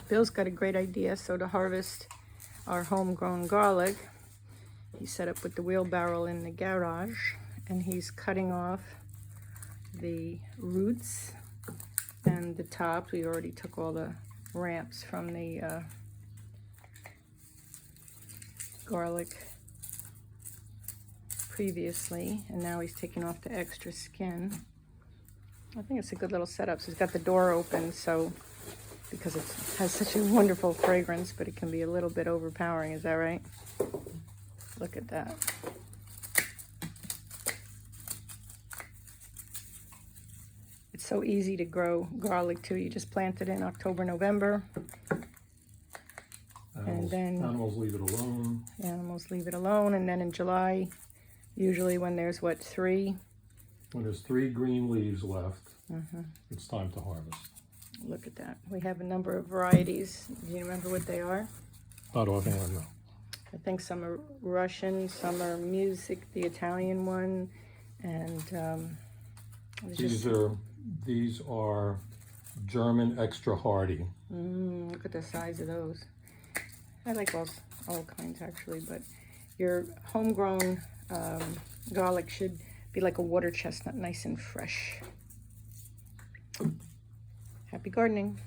Bill's got a great idea. So to harvest our homegrown garlic, he set up with the wheelbarrow in the garage, and he's cutting off the roots and the tops. We already took all the ramps from the garlic previously, and now he's taking off the extra skin. I think it's a good little setup. So he's got the door open, so because it has such a wonderful fragrance, but it can be a little bit overpowering. Is that right? Look at that. It's so easy to grow garlic too. You just plant it in October, November. And then animals leave it alone. Animals leave it alone. And then in July, usually when there's what, three? When there's 3 green leaves left, it's time to harvest. Look at that. We have a number of varieties. Do you remember what they are? Not offhand, no. I think some are Russian, some are music, the Italian one, and these are German extra hardy. Look at the size of those. I like all kinds actually, but your homegrown garlic should be like a water chestnut, nice and fresh. Happy gardening.